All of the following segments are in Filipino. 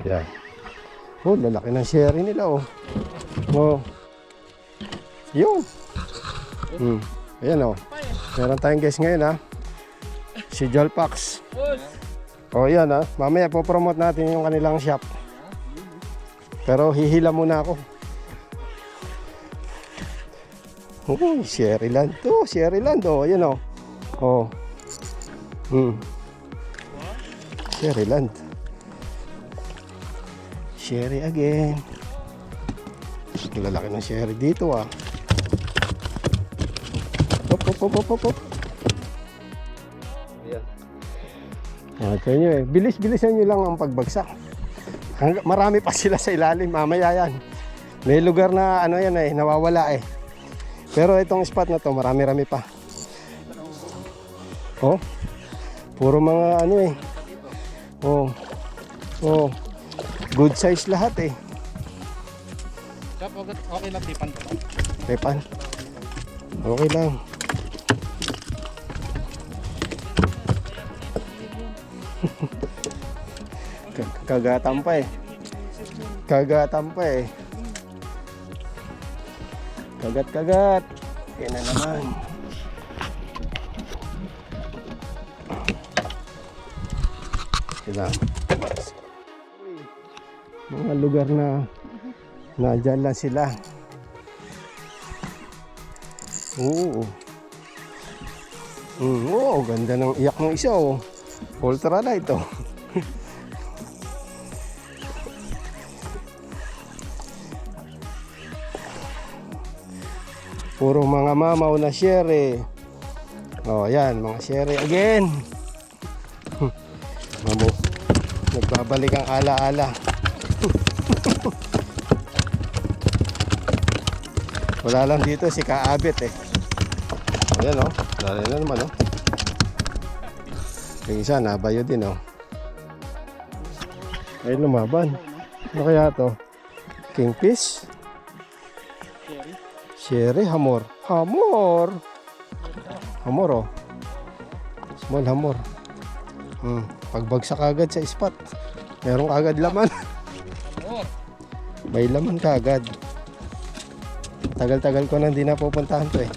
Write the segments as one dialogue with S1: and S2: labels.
S1: Yan. Oh, lalaki ng sherry nila oh. Oh. Yun. Ayan oh. Meron tayong guest ngayon ha. Si Jolpax. Oh yan ha. Mamaya po-promote natin yung kanilang shop. Pero hihila muna ako. Oh, Sherryland to. Sherryland oh. Ayan oh. Oh. Sherryland. Sherry again. Lalaki ng sherry dito ah. Hop. Ayan. Okay nyo eh. Bilis-bilisan nyo lang ang pagbagsak. Marami pa sila sa ilalim. Mamaya yan. May lugar na ano yan eh. Nawawala eh. Pero itong spot na to marami-rami pa. Oh. Puro mga ano eh. Oh. Good size lahat eh.
S2: Okay lang, tipan ko lang.
S1: Tipan. Okay lang. Kagatan pa eh. Kagat. Yan na naman. Sila. Mga lugar na nadyan lang sila. Oo. Ganda ng iyak ng isa oh. Ultralight oh. Puro mga mamaw na sherry. Oh, yan, mga sherry again. Mamo. Nagbabalik ang ala-ala. Wala lang dito si Kaabit eh. Ayan oh. Wala na naman oh. Yung isa nabayo din oh. Ay lumaban. Ano kaya to? Kingfish? Sherry, hamor. Hamor oh. Small hamor. Pagbagsak agad sa spot. Meron kagad laman. May laman kagad. Tagal-tagal ko na hindi na pupuntahan to eh.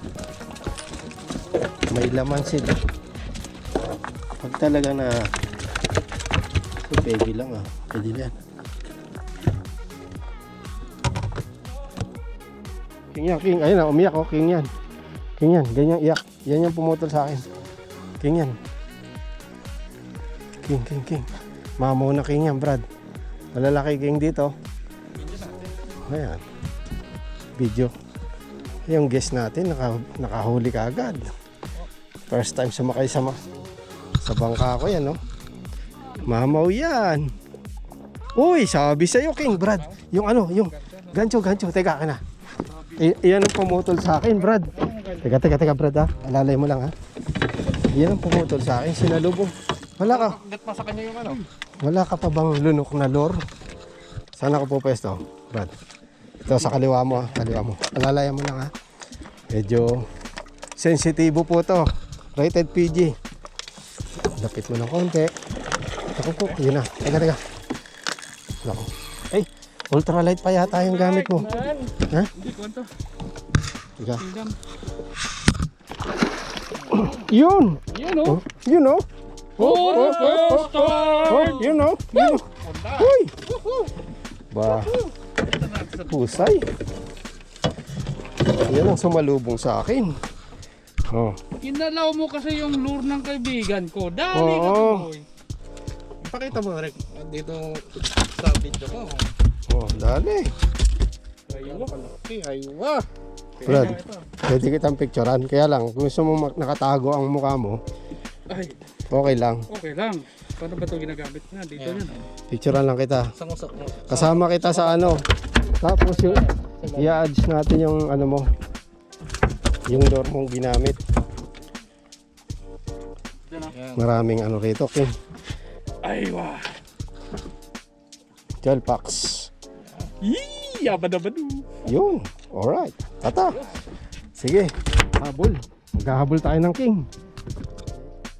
S1: May laman sila. Pag talaga na pwede lang ah. Pwede yan. King yan, king. Ayun na, umiyak oh. King yan. King yan. Ganyan iyak. Yan yung pumutol sa akin. King yan. King. Mamaw na king yan, Brad. Malalaki king dito. Ayan. Video. Yung guest natin nakahuli ka agad. First time sumakay sa bangka ko yan, no? Mamaw yan. Uy, sabi sa'yo, King, Brad. Yung ano, yung gancho. Teka ka na. Iyan ang pumutol sa akin, Brad. Teka, Brad, ha? Alalay mo lang, ha? Iyan ang pumutol sa akin, sinalubong. Wala ka.
S2: Gat pa sa kanya yung ano?
S1: Wala ka pa bang lunok na lure? Saan ako pupesto, Brad? Ito sa kaliwa mo, ha? Kaliwa mo. Alalayan mo lang, ha? Medyo sensitibo po to. Rated PG. Lapit mo ng konti. Ako po, yun na. Teka. Ako. Ay, ultralight pa yata yung gamit mo. Ha?
S2: Hindi ko ito.
S1: Teka. Yun oh. Yun oh. Yun oh. Uy. Ba. Pusay. Yan ang sumalubong sa akin. Oh.
S2: Inalaw mo kasi yung lure ng kaibigan ko. Dali ka boy. Pakita mo Rick dito sa video ko.
S1: Oh, dali.
S2: Aywa, kalaki. Aywa.
S1: Brad, pwede kitang picturean. Kaya lang, kung gusto mo nakatago ang mukha mo,
S2: Ay,
S1: okay lang.
S2: okay lang. Paano ba ito ginagamit na? Dito yan.
S1: Picturean lang kita.
S2: Sangusak mo.
S1: Kasama kita sa ano. Tapos yung i-adjust natin yung ano mo. Yung door mong ginamit. Maraming ano rito, King.
S2: Aywa.
S1: Jolpax.
S2: Yee! Yabadabadu.
S1: Yun. Alright. Tata. Sige. Habol. Maghahabol tayo ng King.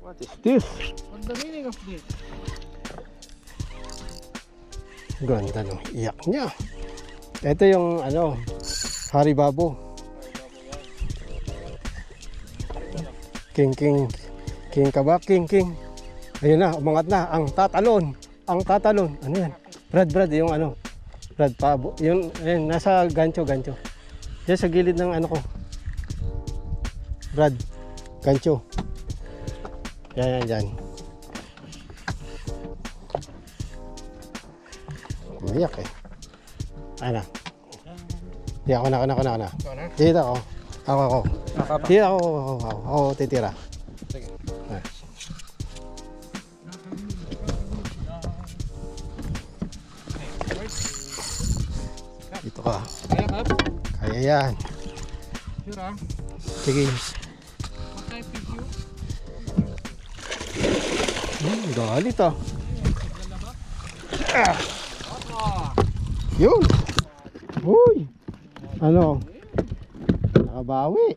S1: What is this?
S2: What's the meaning of this?
S1: Ganda ng iyak niya. Ito yung ano, Haribabo. King ka ba? King. Ayun na, umangat na. Ang tatalon. Ano yan? Brad, yung ano. Brad Pabo. Yung, ayun, nasa gancho. Diyan sa gilid ng ano ko. Brad, gancho. Yan. Umiyak eh. Ano? Di ako na. Dito ako. Ako. Dito ako titira.
S2: Sige.
S1: Dito ka.
S2: Kaya kap?
S1: Kaya yan.
S2: Sure ah.
S1: Sige.
S2: What type is you?
S1: Galit ah.
S2: Ah.
S1: Yun. Uy. Ano? Nakabawi.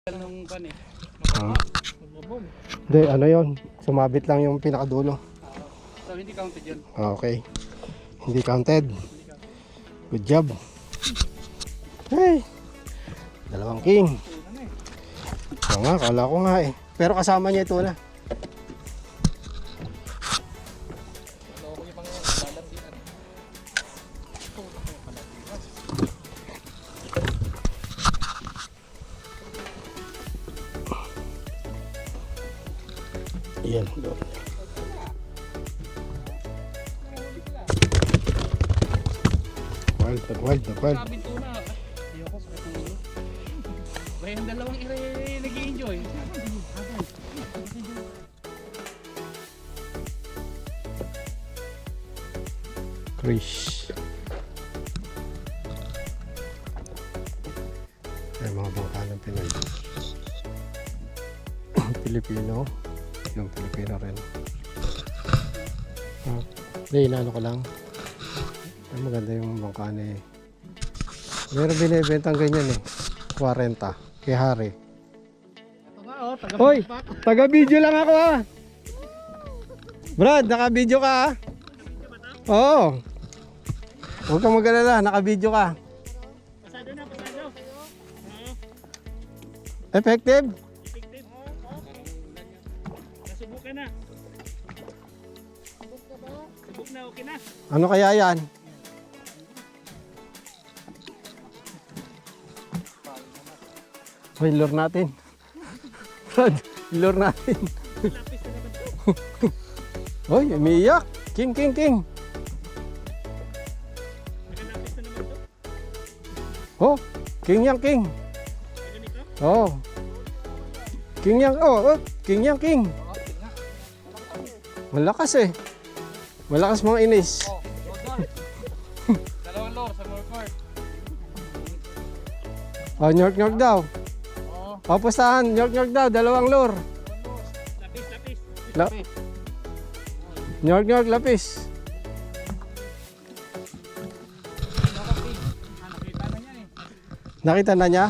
S2: Nung pan eh. Magbobom.
S1: Hindi, ano yon? Sumabit lang yung pinakadulo.
S2: So hindi counted yun.
S1: Okay. Hindi counted. Good job. Hey! Dalawang king. Oo nga, kala ko nga eh. Pero kasama niya ito na. Ayan, lure. Wild na wild na wild.
S2: Sabi ko na. Ayoko sa ulo. Kaya yung dalawang nag-i-enjoy.
S1: Krish. Ay, mga bangka ng Pinoy. Pilipino. Yung Pilipino rin. Hindi, inaano ko lang. Ay, maganda yung bangka ni... Meron binibentang ganyan eh. 40. Kay Hari.
S2: Ito nga oh,
S1: Hoy! Taga-video lang ako ah! Brad, naka-video ka ah! Oo! Huwag kang mag-alala, naka-video ka.
S2: Pasado na, pasado.
S1: Effective?
S2: Effective. Nasubukan na. Subok na, okay na.
S1: Ano kaya yan? Hoy, lure natin. Brad, lure natin.
S2: Lapis na naman to.
S1: Hoy, umiiyak. King, king, king.
S2: Nakalapis na naman to.
S1: Oh, king yang king.
S2: Ganito.
S1: Oh. King yang, oh, king yang king. Malakas eh. Malakas mga inis.
S2: Oh, doon. Dalawang lore sa more court.
S1: Oh, New York daw.
S2: Oo.
S1: Papustahan, New York daw, dalawang lure.
S2: Lapis, lapis.
S1: La- New York, lapis.
S2: Nakita na niya eh.
S1: Nakita na niya?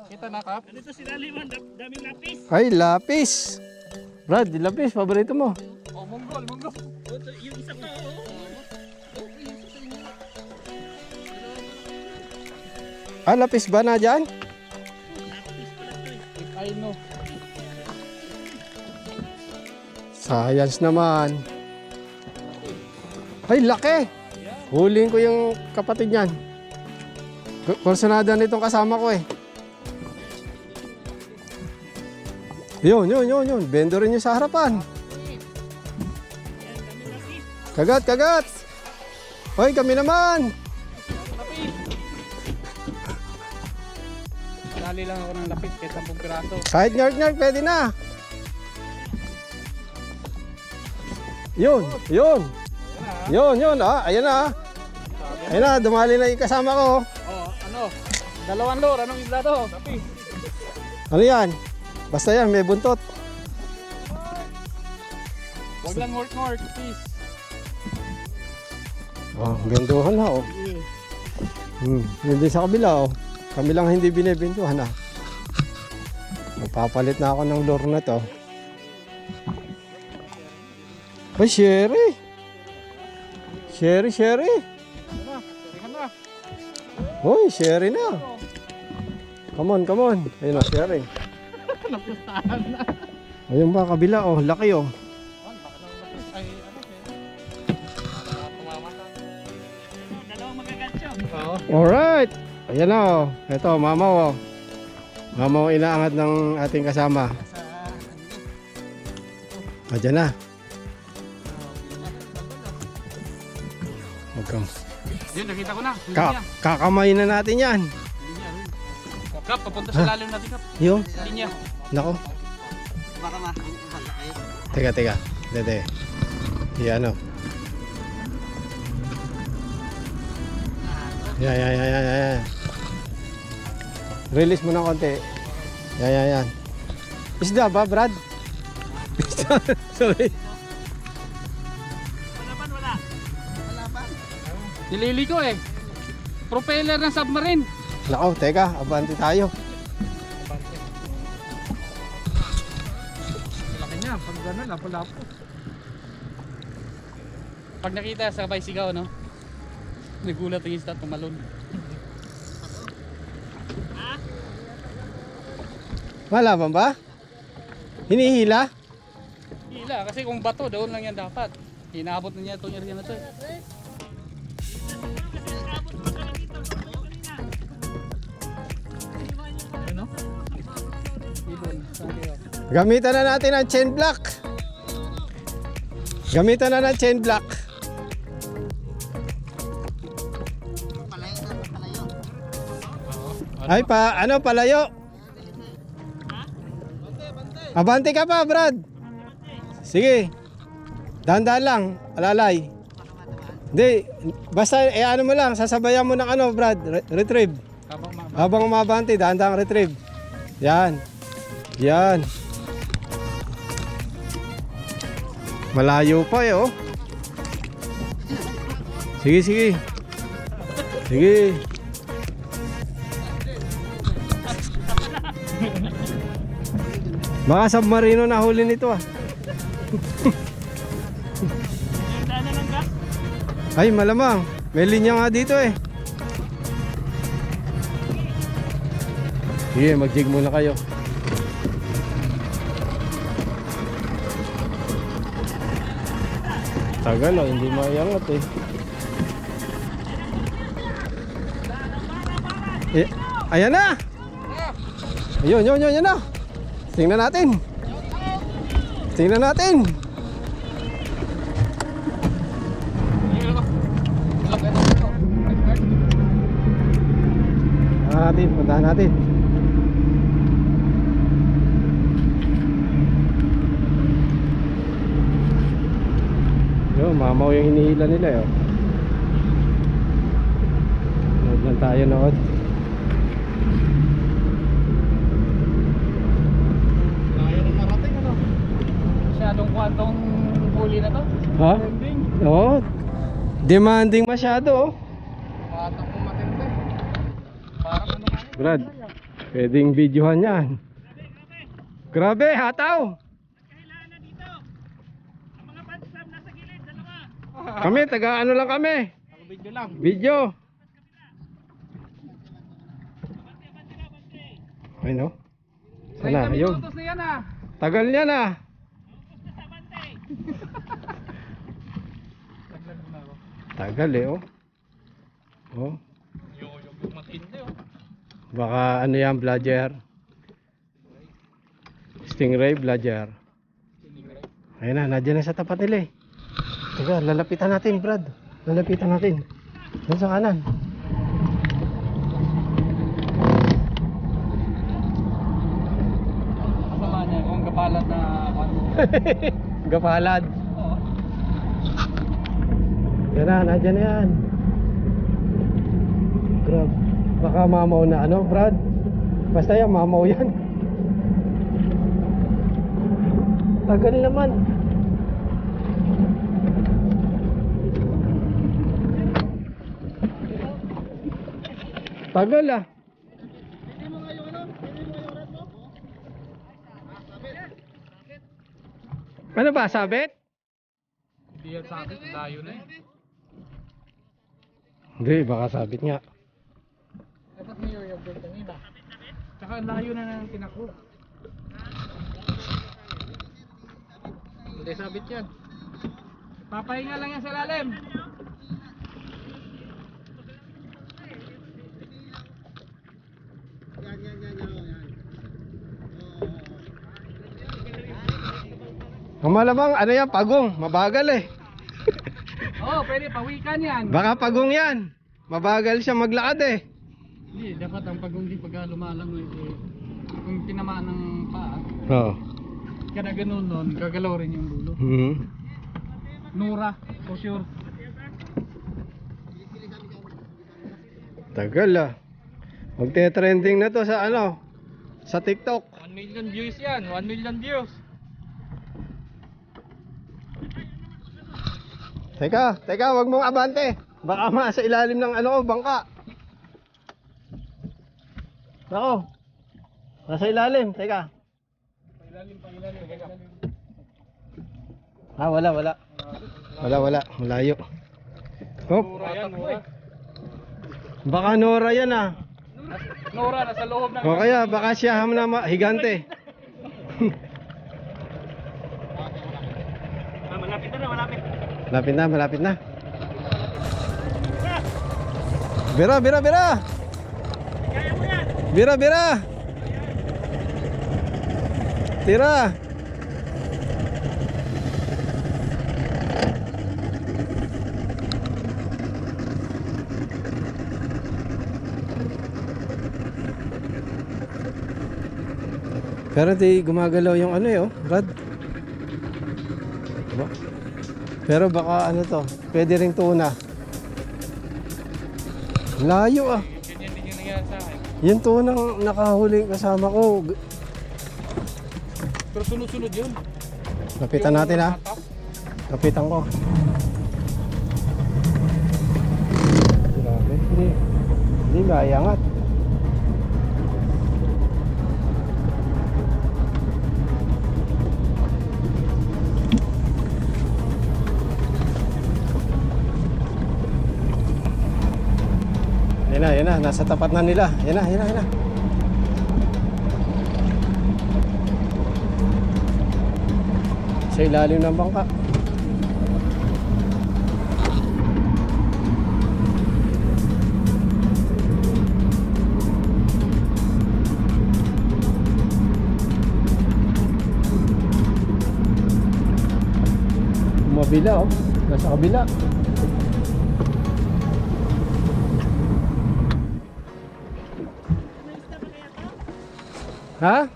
S2: Kita na kap. Dito si Laliman, daming lapis.
S1: Ay, lapis. Brad, di lapis, paborito mo.
S2: Oh, monggol, monggol. Yung isa pa, oh.
S1: Ah, lapis ba na dyan?
S2: Lapis pala to eh. If I know.
S1: Science naman. Ay, laki. Huling ko yung kapatid niyan. Kursunada nitong kasama ko eh. Yun. Bendo rin yung sa harapan. Kagat. Hoy, kami naman.
S2: Dali lang ako ng lapis kahit 10 piraso.
S1: Kahit nyark, pwede na. Yun. Ah, ayan na. Ayan na, dumali na yung kasama ko.
S2: Oh, ano? Dalawang lore, anong isla to? Lapis.
S1: Ano yan? Basta yan, may buntot.
S2: Huwag lang work, please.
S1: Oh, benduhan na oh. Yun din sa kabila oh. Kami lang hindi binibenduhan ah. Magpapalit na ako ng lure na to. Ay, Sherry! Sherry!
S2: Tingnan mo.
S1: Hoy, Sherry na! Come on! Ayun na, Sherry.
S2: Napustahan na.
S1: Ayun ba, kabila oh, laki oh.
S2: Ay, ano dalawang magagancho. Oo.
S1: Alright! Ayan na oh. Ito, mamaw oh. Mamaw inaangat ng ating kasama. Ayan na. Huwag kang...
S2: Yun, nakita ko na.
S1: Kakamay na natin yan.
S2: Kap, papunta sa lalim natin, Kap.
S1: Yung,
S2: Linya.
S1: nako.
S2: Baka ma.
S1: Teka. Dede. Yan o. Yan. Release mo ng konti. Yan. Isda ba, Brad? Isda. Sorry.
S2: Wala pa. Nililigo eh. Propeller ng submarine.
S1: Nako, teka. Abante tayo.
S2: Laki niya. Pag gano'n, lapo-lapo. Pag nakita, sabay sigaw, no? Nagulat ang isda, tumalon.
S1: Malaman ba? Hinihila?
S2: Hila, kasi kung bato, doon lang yan dapat. Hinaabot na niya itong area na to eh. Ano? Ibon, saan kayo?
S1: Gamitan na natin ang chain block. Gamitan na ng chain block. Ay pa, ano palayo? Abante ka pa, Brad. Sige. Dahan-dahan lang, alalay. Hindi, basta ano mo lang, sasabayan mo ng ano, Brad, retrieve. Habang umabante, dahan-dahan retrieve. Yan. Yan. Malayo pa eh, oh. Sige, sige. Sige. Baka submarino na huli nito ah. Ay, malamang. May linya nga dito eh. Sige, mag-jig muna kayo. Tagal oh, hindi maiangat eh. Ayan na! Ayun, yun na! Tingnan natin! Tingnan natin! Puntahan natin. Yo, mamaw yung hinihila nila yo. Nood lang tayo, nood.
S2: Kaya na narating ano? Masyadong kwantong huli na to.
S1: Ha?
S2: Demanding.
S1: Oo. Demanding masyado oh.
S2: Kwantong kumatindi. Parang ano nga.
S1: Brad, pwedeng videohan yan. Grabe, hataw! Kami, taga ano lang kami.
S2: Video lang.
S1: Video. Ay no. Sana,
S2: 30
S1: ayun.
S2: minutos na yan ah.
S1: Tagal niya na. Tagal eh oh. Oh.
S2: Yung matindi oh.
S1: Baka ano yan, bludger. Stingray, bludger. Ayun na, nandiyan na sa tapat nila eh. Teka, lalapitan natin, Brad. Lalapitan natin. Doon sa kanan.
S2: Kasama niya kung kapalad na ano.
S1: Gapalad.
S2: Oo.
S1: Yan na, nandiyan na yan. Grab. Baka mamaw na ano, Brad. Basta yan, mamaw yan. Tagal naman. Tagal ah. Ano ba, sabit?
S2: Hindi yan sa akin, layo na eh.
S1: Hindi, baka sabit nga.
S2: Dapat may yung bird kanina. Tsaka layo na ng tinako. Hindi sabit yan. Papahinga lang yan sa lalim.
S1: Ang malamang, ano yan, pagong. Mabagal eh.
S2: Oo, pwede pawikan yan.
S1: Baka pagong yan. Mabagal siya maglakad eh.
S2: Hindi, dapat ang pag-undi pagka lumalang eh, kung tinamaan ng paa,
S1: Oo.
S2: kada ganun nun, gagalaw rin yung dulo. Nura, for sure.
S1: Tagal ah. Magte-trending na to sa ano, sa TikTok.
S2: 1 million views yan, 1 million views.
S1: Teka, wag mong abante. Baka sa ilalim ng ano, bangka. Nako. Nasa ilalim, teka.
S2: Pailalim.
S1: Ah, wala. Malayo. Hop.
S2: Nura yan, Nura.
S1: Baka Nora yan ah.
S2: Nura, nasa loob ng...
S1: O kaya baka siya na higante.
S2: Malapit na, malapit.
S1: Malapit na. Bira.
S2: Kaya mo yan.
S1: Bira. Tira. Pero di gumagalaw yung ano eh, oh, Brad. Diba? Pero baka ano to, pwede ring tuna. Layo ah.
S2: Ganyan din yung nangyari sa akin.
S1: Yung tunang nakahuli kasama ko.
S2: Pero sunod-sunod yun.
S1: Lapitan natin ha.
S2: Hatak.
S1: Lapitan ko. Grabe. Hindi maiangat. Yan na, nasa tapat na nila. Yan na. Sa ilalim ng bangka. Mabila oh, nasa kabila. Ha?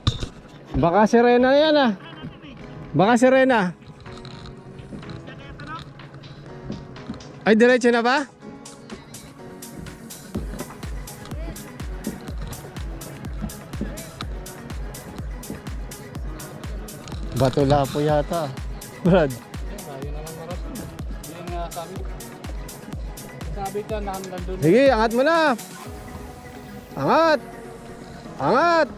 S1: Baka sirena yan ah. Baka sirena. Ay, diretso na ba? Bato Lapo yata. Brad.
S2: Ayun na lang marathon. Yun nga sabi. Sabi ka nandun.
S1: Sige, angat mo na. Angat. Angat.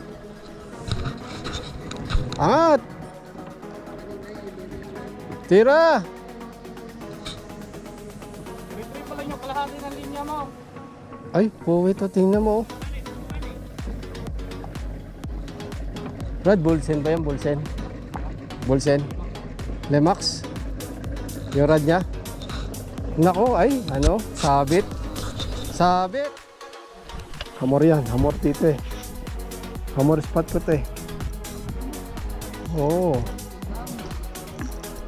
S1: Angat. Tira.
S2: Retry pa lang yung kalahati ng linya mo.
S1: Ay, puwit to. Tingnan mo. Brad, Bulsen ba yan? Bulsen? Bulsen? Lemax? Yung rad niya? Nako, ay, ano? Sabit. Sabit. Hamor yan. Hamor dito eh. Hamor spot ko to eh. Oo.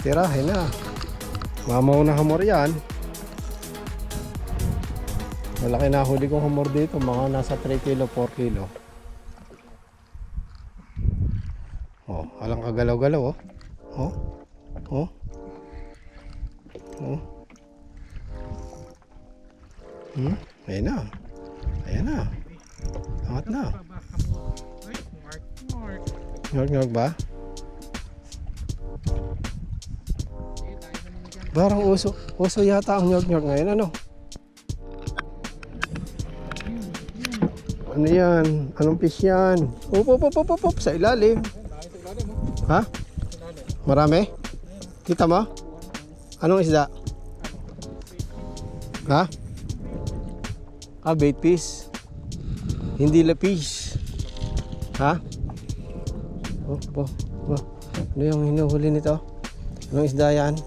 S1: Tirahin na. Mamaw na hamor yan. Malaki na huli kong hamor dito. Mga nasa 3 kilo, 4 kilo. Oh, alang kagalaw-galaw oh. Oh. Oh. Oh. Ayan na. Ayan na. Angat na.
S2: Mark.
S1: Ngag ba? Barang uso. Uso yata ang nyog-nyog ngayon. Ano? Ano yan? Anong fish yan? Up. Sa ilalim. Ha? Marami? Kita mo? Anong isda? Ha? Ah, bait fish. Hindi lapis. Ha? Oh. Ano yung hinuhuli nito? Anong isda yan?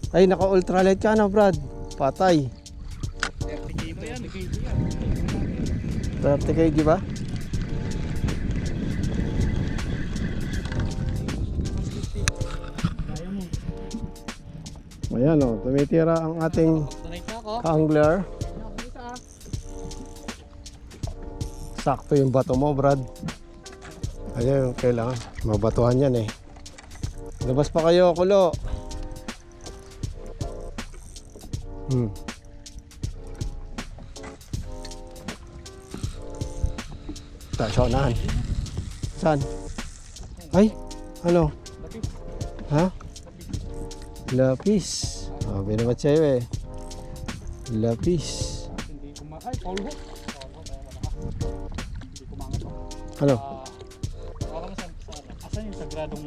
S1: Ay, naka-ultralight ka na, Brad. Patay.
S2: 30 kilo yan.
S1: 30 kg ba? Ayan o, tumitira ang ating
S2: Sanay na ako.
S1: angler. Sakto yung bato mo, Brad. Ayan, kailangan mabatuhan yan eh. Labas pa kayo, kulo. Tasyonahan. Saan? Ay, ano? Ha? Lapis. Oh, binamat sa'yo eh. Lapis.
S2: Hindi kumain. Ay, polvo. Hindi kumangat ako.
S1: Ano?
S2: Alam mo asan yung sagradong...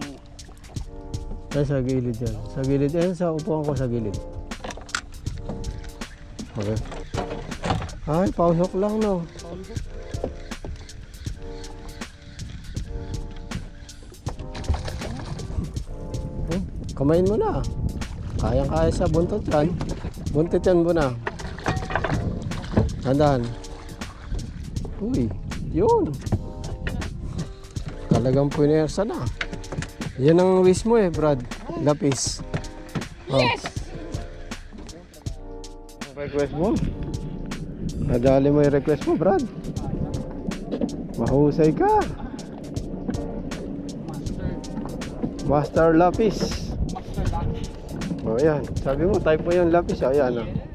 S1: Ay, sa gilid yan. Sa gilid. Ayan, sa upuan ko sa gilid. Okay. Ay, pausok lang no.
S2: Polvo?
S1: Kamain mo na. Kayang-kaya sa buntot yan. Buntot yan mo na. Tandaan. Uy, yun. Talagang punersa na. Yan ang wish mo eh, Brad. Lapis. Oh. Yes! Request mo? Nadali mo yung request mo, Brad. Mahusay ka. Master Lapis.
S2: Master Lucky.
S1: O yan. Sabi mo, type mo yung lapis. O yan. O.